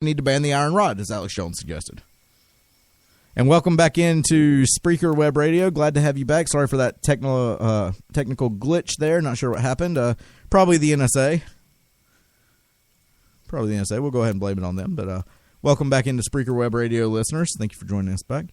need to ban the iron rod, as Alex Jones suggested. And welcome back into Spreaker Web Radio. Glad to have you back. Sorry for that technical glitch there. Not sure what happened. Probably the NSA. We'll go ahead and blame it on them. But welcome back into Spreaker Web Radio, listeners. Thank you for joining us back.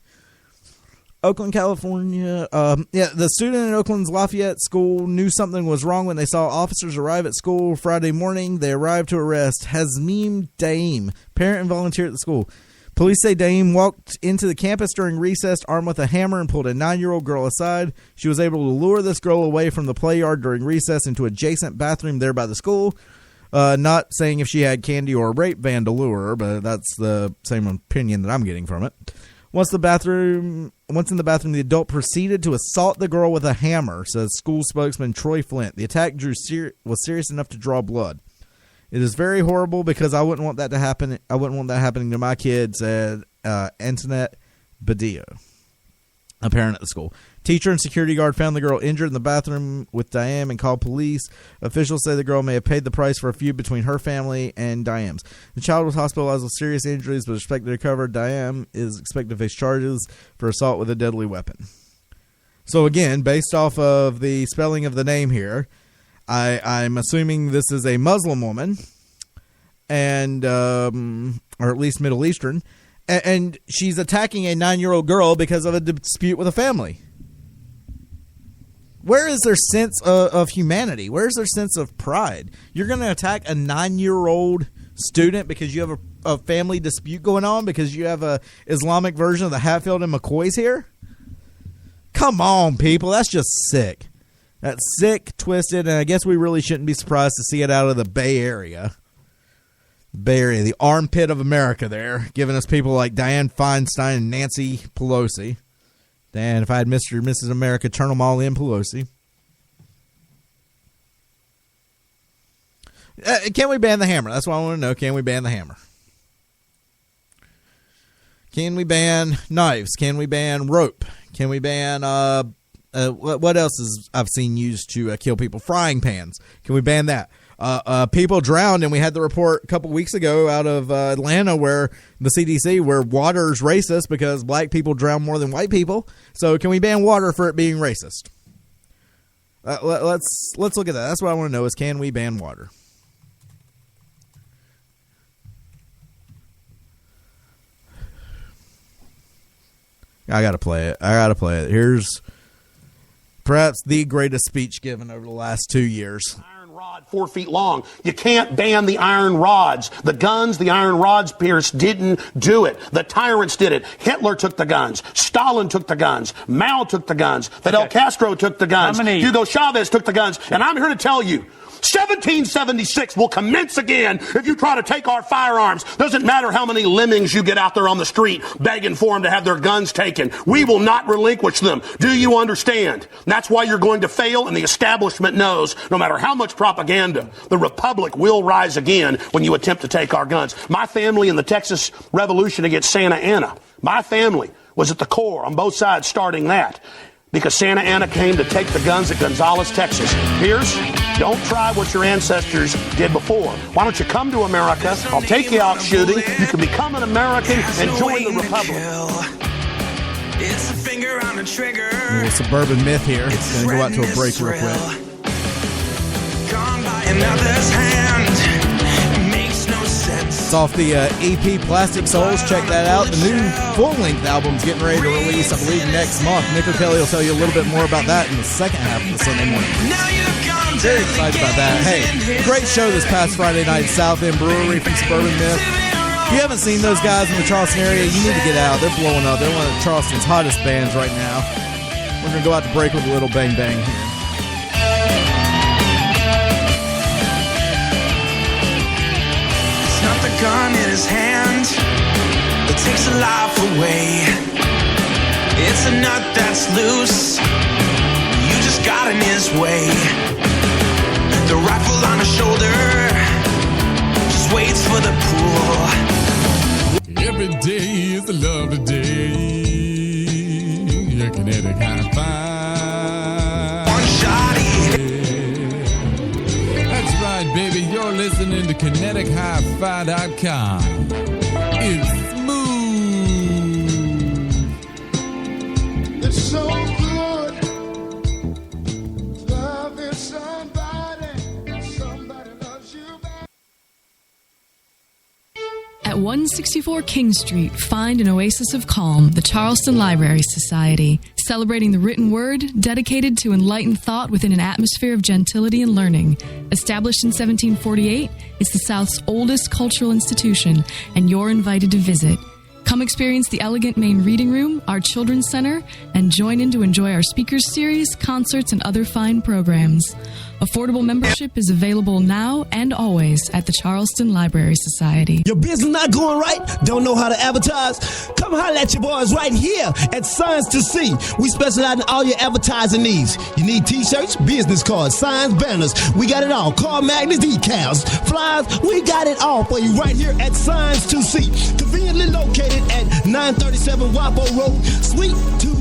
Oakland, California. The student in Oakland's Lafayette school knew something was wrong when they saw officers arrive at school Friday morning. They arrived to arrest Hazmim Daim, parent and volunteer at the school. Police say Daim walked into the campus during recess armed with a hammer and pulled a 9-year-old girl aside. She was able to lure this girl away from the play yard during recess into an adjacent bathroom there by the school. Not saying if she had candy or a rape van to lure her, but that's the same opinion that I'm getting from it. Once in the bathroom, the adult proceeded to assault the girl with a hammer, says school spokesman Troy Flint. The attack was serious enough to draw blood. It is very horrible because I wouldn't want that to happen. I wouldn't want that happening to my kids, said Antoinette Badillo, a parent at the school. Teacher and security guard found the girl injured in the bathroom with Diam and called police. Officials say the girl may have paid the price for a feud between her family and Diam's. The child was hospitalized with serious injuries but is expected to recover. Diam is expected to face charges for assault with a deadly weapon. So again, based off of the spelling of the name here, I'm assuming this is a Muslim woman, and or at least Middle Eastern, and she's attacking a 9-year-old girl because of a dispute with a family. Where is their sense of humanity? Where is their sense of pride? You're going to attack a 9-year-old student because you have a family dispute going on, because you have a Islamic version of the Hatfield and McCoys here? Come on, people. That's just sick. That's sick, twisted, and I guess we really shouldn't be surprised to see it out of the Bay Area. The armpit of America there, giving us people like Dianne Feinstein and Nancy Pelosi. Dan, if I had Mr. and Mrs. America, turn them all in Pelosi. Can we ban the hammer? That's what I want to know. Can we ban the hammer? Can we ban knives? Can we ban rope? Can we ban... what else is I've seen used to kill people? Frying pans. Can we ban that? People drowned, and we had the report a couple weeks ago out of Atlanta where the CDC, where water's racist because black people drown more than white people. So can we ban water for it being racist? Let's look at that. That's what I want to know is, can we ban water? I got to play it. Here's perhaps the greatest speech given over the last 2 years. Iron rod 4 feet long. You can't ban the iron rods. The guns, the iron rods, Pierce, didn't do it. The tyrants did it. Hitler took the guns. Stalin took the guns. Mao took the guns. Fidel Castro took the guns. Hugo Chavez took the guns. And I'm here to tell you, 1776 will commence again if you try to take our firearms. Doesn't matter how many lemmings you get out there on the street begging for them to have their guns taken. We will not relinquish them. Do you understand? And that's why you're going to fail, and the establishment knows no matter how much propaganda, the Republic will rise again when you attempt to take our guns. My family in the Texas Revolution against Santa Anna, my family was at the core on both sides starting that. Because Santa Anna came to take the guns at Gonzales, Texas. Pierce, don't try what your ancestors did before. Why don't you come to America? I'll take you out shooting. You can become an American and join the Republic. It's a finger on the trigger. A little suburban myth here. It's going to go out to a break real quick. Gone by another's hand. Makes no sense. It's off the EP Plastic Souls. Check that out. The new full-length album's getting ready to release, I believe, next month. Nick O'Kelly will tell you a little bit more about that in the second half of the Sunday morning. Very excited about that. Hey, great show this past Friday night, South End Brewery from Suburban Myth. If you haven't seen those guys in the Charleston area, you need to get out. They're blowing up. They're one of Charleston's hottest bands right now. We're going to go out to break with a little bang bang here. Not the gun in his hand that takes a life away. It's a nut that's loose. You just got in his way. The rifle on his shoulder just waits for the pool. Every day is a lovely day. Your kinetic high five. One shot. That's right, baby. You're listening to KineticHiFi.com. At 164 King Street, find an oasis of calm, the Charleston Library Society, celebrating the written word, dedicated to enlightened thought within an atmosphere of gentility and learning. Established in 1748, it's the South's oldest cultural institution, and you're invited to visit. Come experience the elegant main reading room, our children's center, and join in to enjoy our speakers series, concerts, and other fine programs. Affordable membership is available now and always at the Charleston Library Society. Your business not going right? Don't know how to advertise? Come holler at your boys right here at Signs to See. We specialize in all your advertising needs. You need t-shirts, business cards, signs, banners. We got it all. Car magnets, decals, flyers. We got it all for you right here at Signs to See. Conveniently located at 937 Wapo Road, Suite 2B.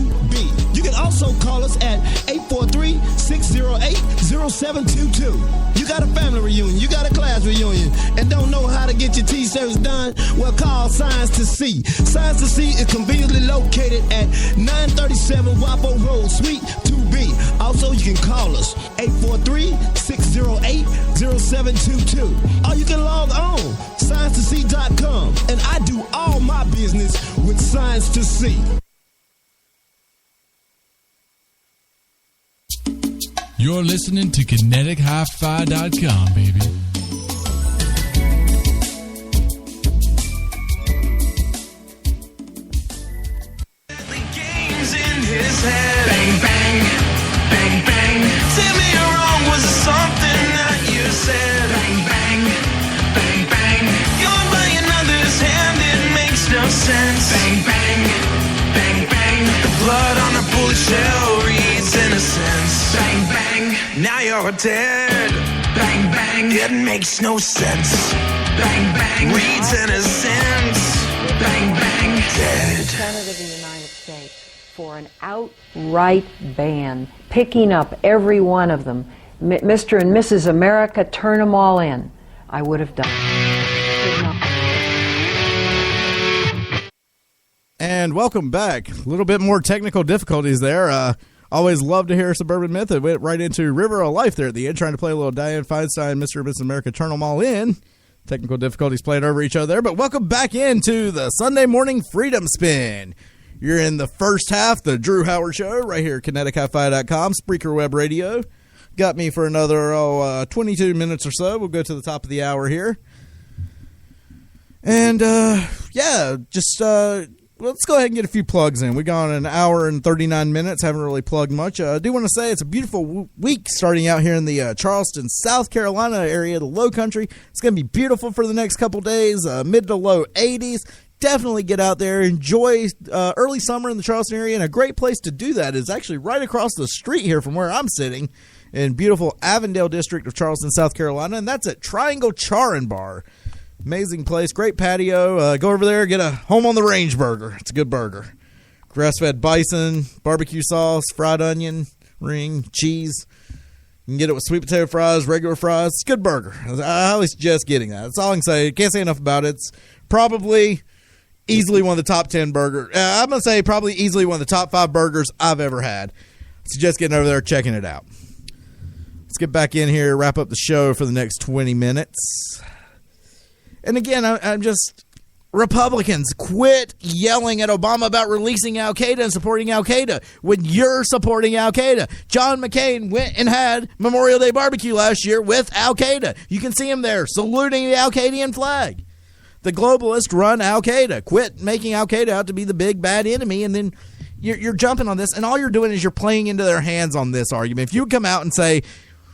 You can also call us at 843-608-0722. You got a family reunion, you got a class reunion, and don't know how to get your t-shirts done? Well, call Signs to See. Signs to See is conveniently located at 937 Wapo Road, Suite 2B. Also, you can call us 843-608-0722. Or you can log on, SignsToSee.com. And I do all my business with Signs to See. You're listening to KineticHiFi.com, baby. Games in his head. Bang, bang, bang, bang. Tell me you're wrong, was it something that you said? Bang, bang, bang, bang. You're by another's hand, it makes no sense. Bang, bang, bang, bang. The blood on a bullet shell reads innocence. Bang, bang, now you're dead. Bang, bang, it makes no sense. Bang, bang, reads innocence. Bang, bang, dead. Senate of the United States for an outright ban, picking up every one of them. Mr. and Mrs. America, turn them all in. I would have done. And welcome back. A little bit more technical difficulties there. Always love to hear Suburban Myth. It went right into River of Life there at the end, trying to play a little Diane Feinstein, Mr. and Mrs. America, turn them all in. Technical difficulties playing over each other there, but welcome back into the Sunday Morning Freedom Spin. You're in the first half, the Drew Howard Show, right here at KineticHiFi.com, Spreaker Web Radio. Got me for another 22 minutes or so. We'll go to the top of the hour here. And, let's go ahead and get a few plugs in. We've gone an hour and 39 minutes. Haven't really plugged much. I do want to say it's a beautiful week starting out here in the Charleston, South Carolina area, the Low Country. It's going to be beautiful for the next couple days, mid to low 80s. Definitely get out there, enjoy early summer in the Charleston area, and a great place to do that is actually right across the street here from where I'm sitting in beautiful Avondale district of Charleston, South Carolina, and that's at Triangle Char and Bar. Amazing place, great patio. Go over there, get a Home on the Range burger. It's a good burger. Grass-fed bison, barbecue sauce, fried onion, ring, cheese. You can get it with sweet potato fries, regular fries. It's a good burger. I highly suggest getting that. That's all I can say. Can't say enough about it. It's probably easily one of the top 10 burgers. I'm going to say probably easily one of the top 5 burgers I've ever had. I suggest getting over there, checking it out. Let's get back in here, wrap up the show for the next 20 minutes. And again, I'm just, Republicans, quit yelling at Obama about releasing Al-Qaeda and supporting Al-Qaeda when you're supporting Al-Qaeda. John McCain went and had Memorial Day barbecue last year with Al-Qaeda. You can see him there saluting the Al-Qaedan flag. The globalists run Al-Qaeda. Quit making Al-Qaeda out to be the big bad enemy, and then you're jumping on this, and all you're doing is you're playing into their hands on this argument. If you would come out and say,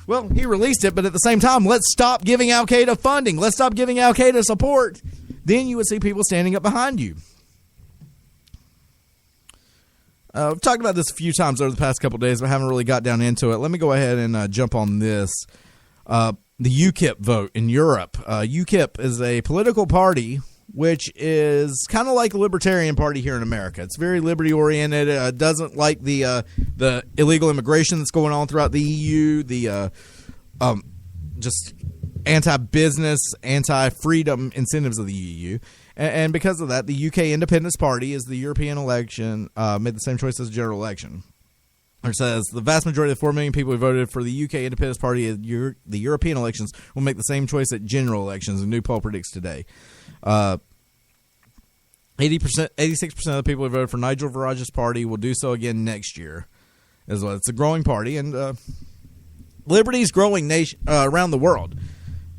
well, he released it, but at the same time, let's stop giving Al-Qaeda funding. Let's stop giving Al-Qaeda support. Then you would see people standing up behind you. We've talked about this a few times over the past couple of days, but haven't really got down into it. Let me go ahead and jump on this. The UKIP vote in Europe. UKIP is a political party which is kind of like the Libertarian Party here in America. It's very liberty-oriented. Doesn't like the illegal immigration that's going on throughout the EU, the just anti-business, anti-freedom incentives of the EU. And because of that, the UK Independence Party is the European election, made the same choice as the general election. It says the vast majority of the 4 million people who voted for the UK Independence Party at the European elections will make the same choice at general elections, a new poll predicts today. 86% of the people who voted for Nigel Farage's party will do so again next year. As well, it's a growing party, and liberty's growing around the world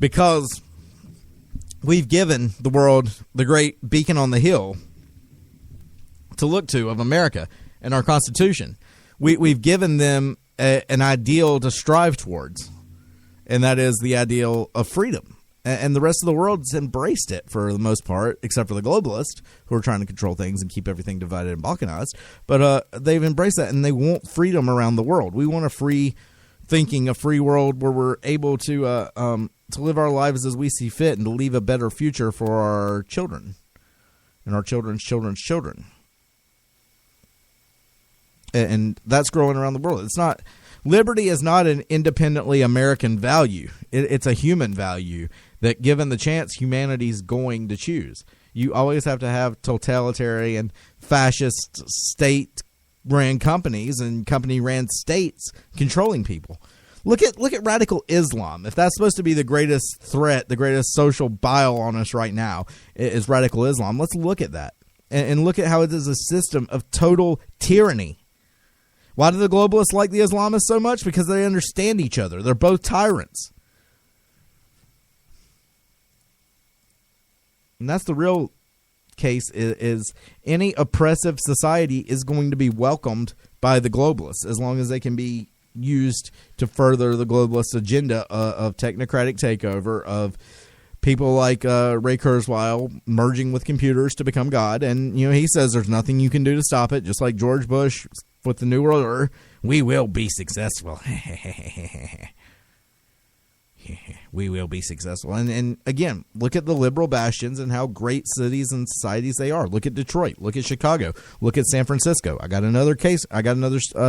because we've given the world the great beacon on the hill to look to of America and our Constitution. We've given them an ideal to strive towards, and that is the ideal of freedom. And the rest of the world's embraced it for the most part, except for the globalists who are trying to control things and keep everything divided and balkanized. But they've embraced that, and they want freedom around the world. We want a free thinking, a free world where we're able to live our lives as we see fit and to leave a better future for our children and our children's children's children. And that's growing around the world. It's not liberty is not an independently American value. It's a human value that, given the chance, humanity's going to choose. You always have to have totalitarian, fascist, state-ran companies and company-ran states controlling people. Look at radical Islam. If that's supposed to be the greatest threat, the greatest social bile on us right now is radical Islam, let's look at that and look at how it is a system of total tyranny. Why do the globalists like the Islamists so much? Because they understand each other. They're both tyrants. And that's the real case, is any oppressive society is going to be welcomed by the globalists as long as they can be used to further the globalist agenda of technocratic takeover, of people like Ray Kurzweil merging with computers to become God. And, he says there's nothing you can do to stop it, just like George Bush with the New World Order. We will be successful. We will be successful. And again, look at the liberal bastions and how great cities and societies they are. Look at Detroit. Look at Chicago. Look at San Francisco. I got another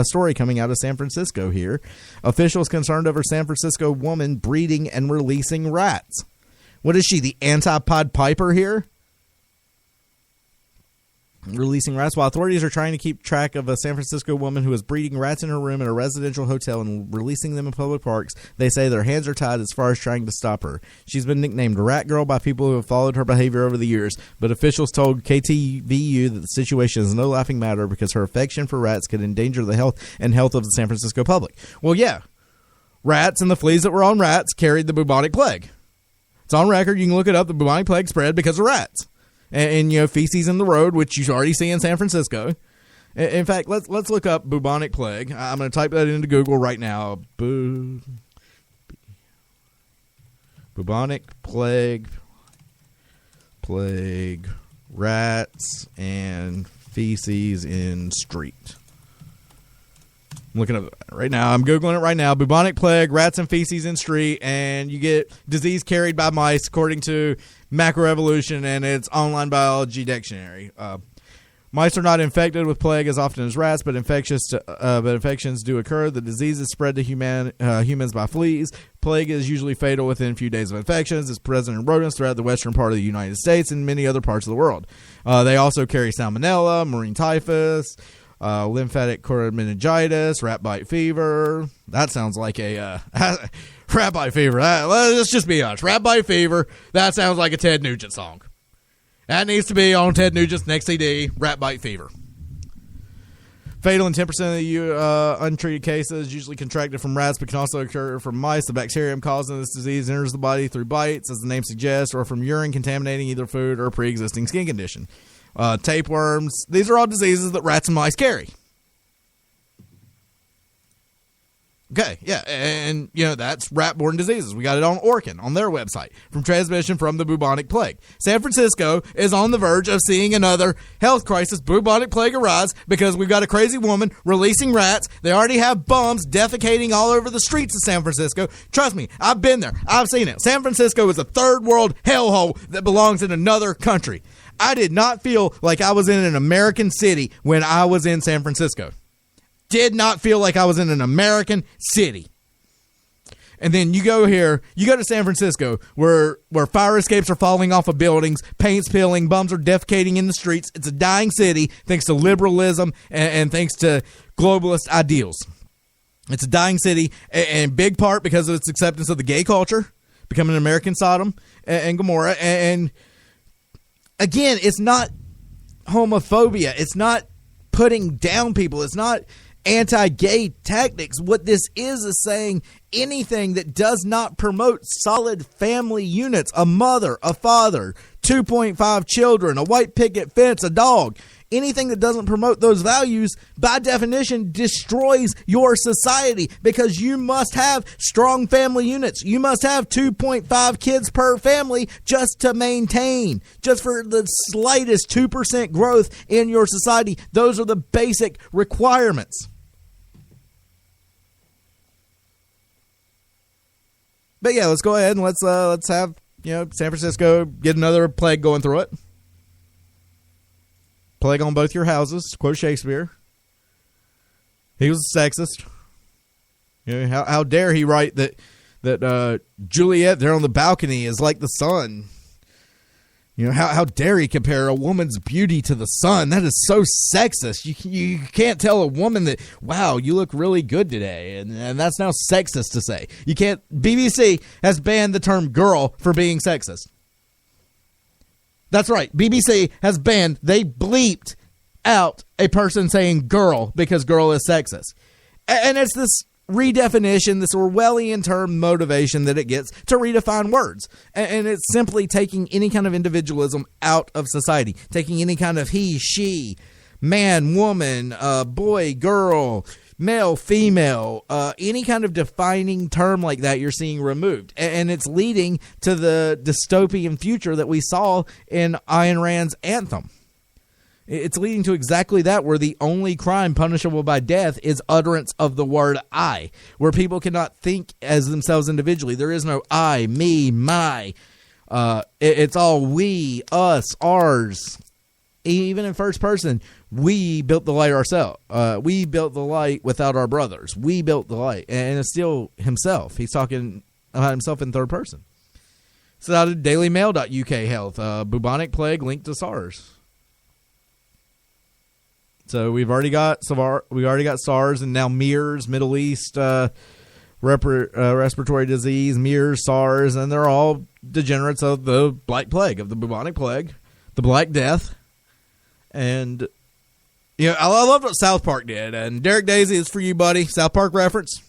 story coming out of San Francisco here. Officials concerned over San Francisco woman breeding and releasing rats. What is she, the anti-Pied Piper here? Releasing rats. While authorities are trying to keep track of a San Francisco woman who is breeding rats in her room at a residential hotel and releasing them in public parks, they say their hands are tied as far as trying to stop her. She's been nicknamed Rat Girl by people who have followed her behavior over the years, but officials told KTVU that the situation is no laughing matter because her affection for rats could endanger the health of the San Francisco public. Well, yeah. Rats and the fleas that were on rats carried the bubonic plague. It's on record. You can look it up. The bubonic plague spread because of rats. And feces in the road, which you already see in San Francisco. In fact, let's look up bubonic plague. I'm going to type that into Google right now. Bubonic plague, rats and feces in street. I'm looking up right now. I'm Googling it right now. Bubonic plague, rats and feces in street, and you get disease carried by mice, according to Macroevolution and its online biology dictionary. Mice are not infected with plague as often as rats, but infections do occur. The disease is spread to humans by fleas. Plague is usually fatal within a few days of infections. It's present in rodents throughout the western part of the United States and many other parts of the world. They also carry salmonella, marine typhus, lymphatic cord meningitis, rat bite fever. That sounds like a rat bite fever. Let's just be honest. Rat bite fever. That sounds like a Ted Nugent song. That needs to be on Ted Nugent's next CD. Rat bite fever. Fatal in 10% of the untreated cases, usually contracted from rats, but can also occur from mice. The bacterium causing this disease enters the body through bites, as the name suggests, or from urine contaminating either food or a pre-existing skin condition. Tapeworms. These are all diseases that rats and mice carry. Okay, yeah, and that's rat-borne diseases. We got it on Orkin, on their website, from transmission from the bubonic plague. San Francisco is on the verge of seeing another health crisis, bubonic plague arise, because we've got a crazy woman releasing rats. They already have bums defecating all over the streets of San Francisco. Trust me, I've been there. I've seen it. San Francisco is a third-world hellhole that belongs in another country. I did not feel like I was in an American city when I was in San Francisco. Did not feel like I was in an American city. And then you go to San Francisco, where fire escapes are falling off of buildings, paint's peeling, bums are defecating in the streets. It's a dying city thanks to liberalism and thanks to globalist ideals. It's a dying city, in big part because of its acceptance of the gay culture, becoming an American Sodom and Gomorrah. And again, it's not homophobia. It's not putting down people. It's not anti-gay tactics. What this is saying anything that does not promote solid family units, a mother, a father, 2.5 children, a white picket fence, a dog, anything that doesn't promote those values, by definition, destroys your society, because you must have strong family units. You must have 2.5 kids per family just to maintain, just for the slightest 2% growth in your society. Those are the basic requirements. But yeah, let's go ahead and let's have, San Francisco get another plague going through it. Plague on both your houses, to quote Shakespeare. He was a sexist. How dare he write that Juliet there on the balcony is like the sun. How dare he compare a woman's beauty to the sun? That is so sexist. You can't tell a woman that, wow, you look really good today. And that's now sexist to say. You can't. BBC has banned the term girl for being sexist. That's right. BBC has banned, they bleeped out a person saying girl because girl is sexist. And it's this redefinition, this Orwellian term motivation that it gets to redefine words. And it's simply taking any kind of individualism out of society, taking any kind of he, she, man, woman, boy, girl, male, female, any kind of defining term like that you're seeing removed. And it's leading to the dystopian future that we saw in Ayn Rand's Anthem. It's leading to exactly that, where the only crime punishable by death is utterance of the word I, where people cannot think as themselves individually. There is no I, me, my. It's all we, us, ours. Even in first person, we built the light ourselves. We built the light without our brothers. We built the light. And it's still himself. He's talking about himself in third person. It's out of dailymail.uk health. Bubonic plague linked to SARS. So we've already got SARS, and now MERS, Middle East respiratory disease, MERS, SARS, and they're all degenerates of the Black Plague, of the bubonic plague, the Black Death. And I love what South Park did. And Derek Daisy, is for you, buddy. South Park reference.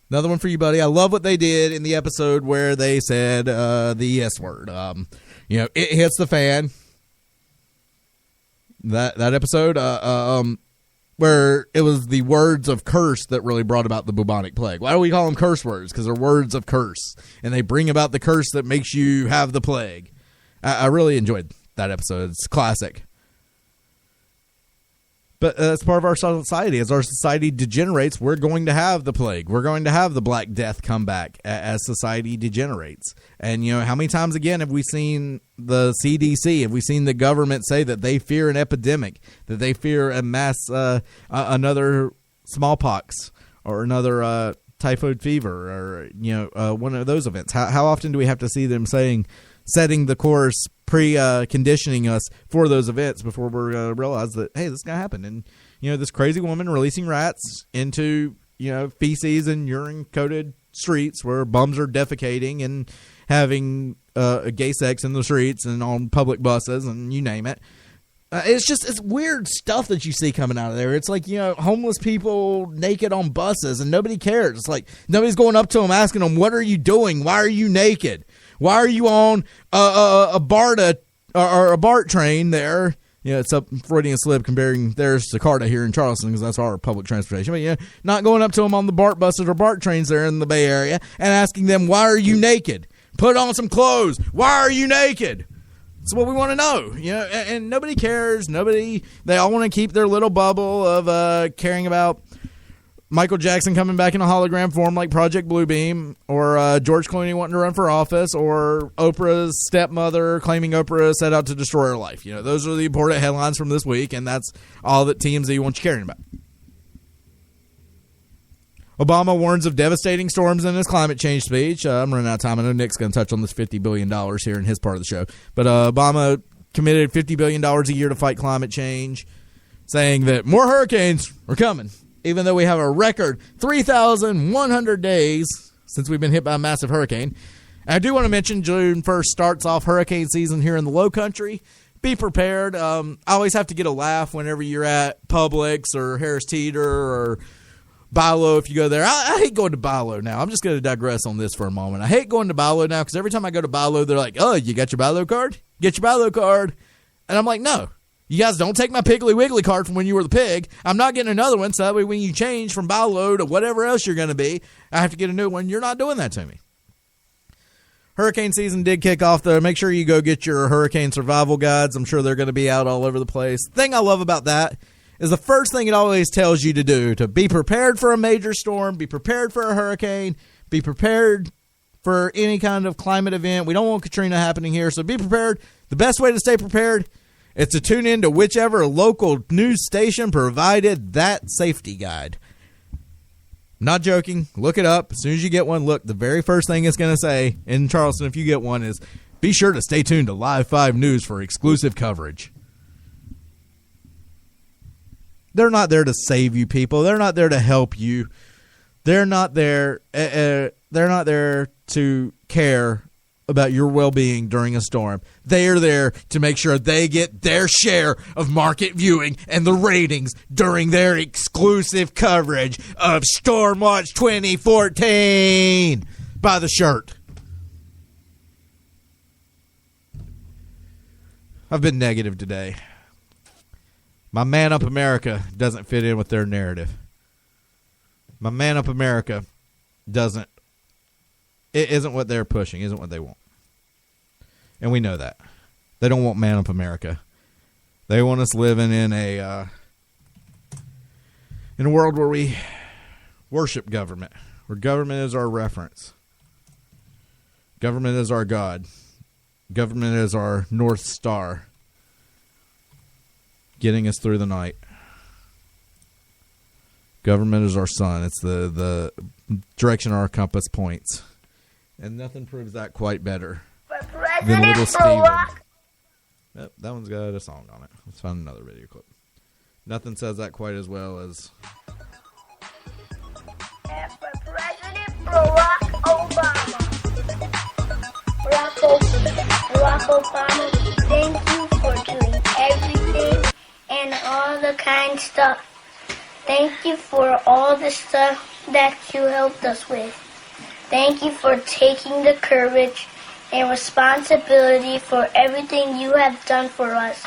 Another one for you, buddy. I love what they did in the episode where they said the S word. It hits the fan. That episode, where it was the words of curse that really brought about the bubonic plague. Why do we call them curse words? Because they're words of curse, and they bring about the curse that makes you have the plague. I really enjoyed that episode. It's classic. But that's part of our society. As our society degenerates, we're going to have the plague. We're going to have the Black Death come back as society degenerates. And, how many times again have we seen the CDC, have we seen the government say that they fear an epidemic, that they fear a mass, another smallpox or another typhoid fever or, one of those events? How often do we have to see them setting the course, conditioning us for those events before we're going to realize that, hey, this is going to happen? And, this crazy woman releasing rats into, feces and urine-coated streets where bums are defecating and having gay sex in the streets and on public buses and you name it. It's weird stuff that you see coming out of there. It's like, homeless people naked on buses and nobody cares. It's like nobody's going up to them asking them, what are you doing? Why are you naked? Why are you on a BART or a BART train there? It's a Freudian slip comparing theirs to CARTA here in Charleston because that's our public transportation. But not going up to them on the BART buses or BART trains there in the Bay Area and asking them, why are you naked? Put on some clothes. Why are you naked? That's what we want to know. And nobody cares. They all want to keep their little bubble of caring about Michael Jackson coming back in a hologram form like Project Bluebeam, or George Clooney wanting to run for office, or Oprah's stepmother claiming Oprah set out to destroy her life. Those are the important headlines from this week, and that's all that TMZ wants you caring about. Obama warns of devastating storms in his climate change speech. I'm running out of time. I know Nick's going to touch on this $50 billion here in his part of the show. But Obama committed $50 billion a year to fight climate change, saying that more hurricanes are coming, even though we have a record 3,100 days since we've been hit by a massive hurricane. And I do want to mention June 1st starts off hurricane season here in the Low Country. be prepared. I always have to get a laugh whenever you're at Publix or Harris Teeter or Bilo if you go there. I hate going to Bilo now. I'm just going to digress on this for a moment. I hate going to Bilo now because every time I go to Bilo, they're like, oh, you got your Bilo card? Get your Bilo card. And I'm like, no. You guys don't take my Piggly Wiggly card from when you were the pig. I'm not getting another one, so that way when you change from Bilo to whatever else you're going to be, I have to get a new one. You're not doing that to me. Hurricane season did kick off, though. Make sure you go get your hurricane survival guides. I'm sure they're going to be out all over the place. The thing I love about that is the first thing it always tells you to do, to be prepared for a major storm, be prepared for a hurricane, be prepared for any kind of climate event. We don't want Katrina happening here, so be prepared. The best way to stay prepared is to tune in to whichever local news station provided that safety guide. I'm not joking. Look it up. As soon as you get one, look, the very first thing it's going to say in Charleston, if you get one, is be sure to stay tuned to Live 5 News for exclusive coverage. They're not there to save you, people. They're not there to help you. They're not there. They're not there to care about your well-being during a storm. They are there to make sure they get their share of market viewing and the ratings during their exclusive coverage of Stormwatch 2014 by The Shirt. I've been negative today. My Man Up America doesn't fit in with their narrative. My Man Up America doesn't. It isn't what they're pushing, isn't what they want. And we know that. They don't want Man Up America. They want us living in a world where we worship government, where government is our reference. Government is our God. Government is our North Star, getting us through the night. Government is our sun. It's the direction our compass points. And nothing proves that quite better than Little Steven. Yep, that one's got a song on it. Let's find another video clip. Nothing says that quite as well as... And for President Barack Obama. Barack Obama, thank you for doing everything and all the kind stuff. Thank you for all the stuff that you helped us with. Thank you for taking the courage and responsibility for everything you have done for us.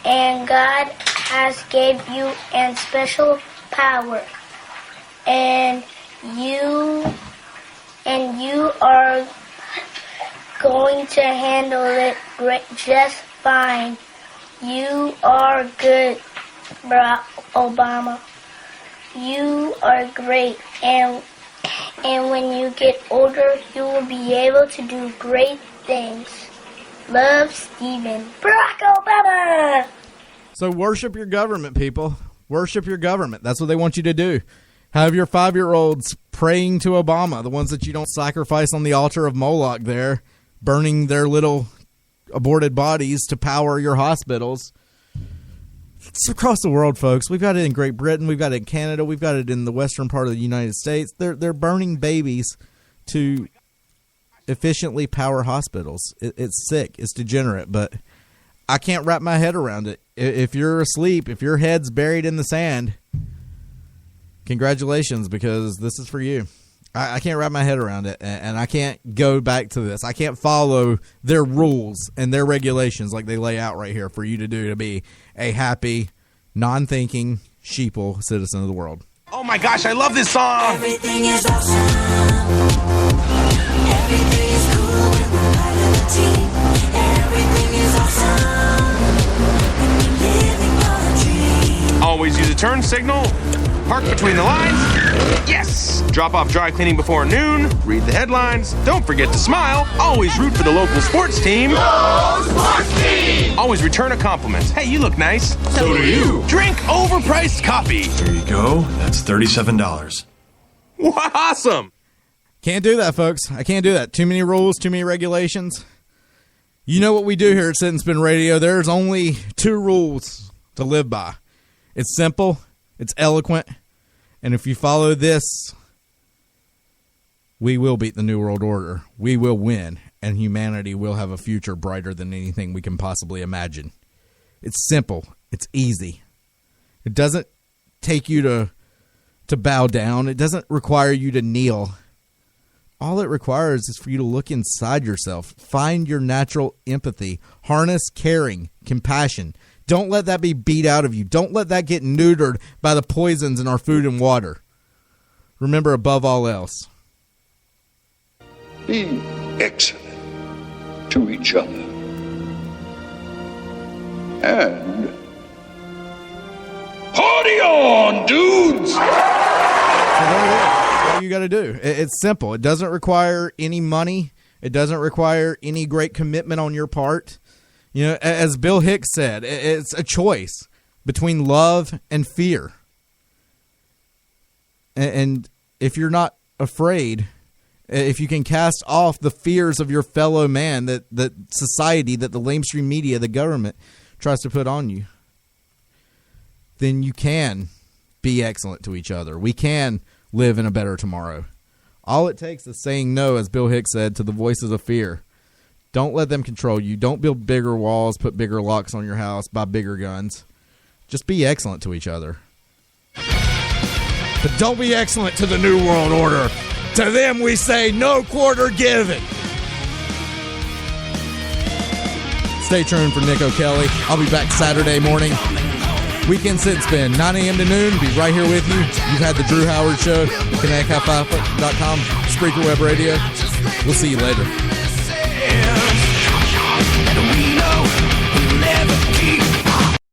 And God has gave you a special power. And you are going to handle it just fine. You are good, Barack Obama. You are great, and when you get older, you will be able to do great things. Love, Steven. Barack Obama! So worship your government, people. Worship your government. That's what they want you to do. Have your 5-year-olds praying to Obama, the ones that you don't sacrifice on the altar of Moloch there, burning their little aborted bodies to power your hospitals. It's across the world, folks. We've got it in Great Britain. We've got it in Canada. We've got it in the western part of the United States. They're burning babies to efficiently power hospitals. It's sick. It's degenerate, but I can't wrap my head around it. If you're asleep, if your head's buried in the sand, congratulations, because this is for you. I can't wrap my head around it, and I can't go back to this. I can't follow their rules and their regulations like they lay out right here for you to do to be a happy, non-thinking, sheeple citizen of the world. Oh my gosh, I love this song! Everything is awesome. Everything is cool when we're part of the team. Everything is awesome. When you're living your dream. Always use a turn signal. Park between the lines. Yes! Drop off dry cleaning before noon. Read the headlines. Don't forget to smile. Always root for the local sports team. Go sports team! Always return a compliment. Hey, you look nice. So do you. Drink overpriced coffee. There you go. That's $37. Awesome! Can't do that, folks. I can't do that. Too many rules, too many regulations. You know what we do here at Sit and Spin Radio. There's only 2 rules to live by. It's simple. It's eloquent, and if you follow this, we will beat the New World Order. We will win, and humanity will have a future brighter than anything we can possibly imagine. It's simple. It's easy. It doesn't take you to bow down. It doesn't require you to kneel. All it requires is for you to look inside yourself, find your natural empathy, harness caring, compassion. Don't let that be beat out of you. Don't let that get neutered by the poisons in our food and water. Remember, above all else, be excellent to each other. And party on, dudes! All you got to do. It's simple. It doesn't require any money. It doesn't require any great commitment on your part. You know, as Bill Hicks said, it's a choice between love and fear. And if you're not afraid, if you can cast off the fears of your fellow man that society, that the lamestream media, the government tries to put on you, then you can be excellent to each other. We can live in a better tomorrow. All it takes is saying no, as Bill Hicks said, to the voices of fear. Don't let them control you. Don't build bigger walls, put bigger locks on your house, buy bigger guns. Just be excellent to each other. But don't be excellent to the New World Order. To them we say no quarter given. Stay tuned for Nick O'Kelly. I'll be back Saturday morning. Weekend Sit and Spin, 9 a.m. to noon. Be right here with you. You've had the Drew Howard Show, ConnectHighFi.com, Spreaker Web Radio. We'll see you later.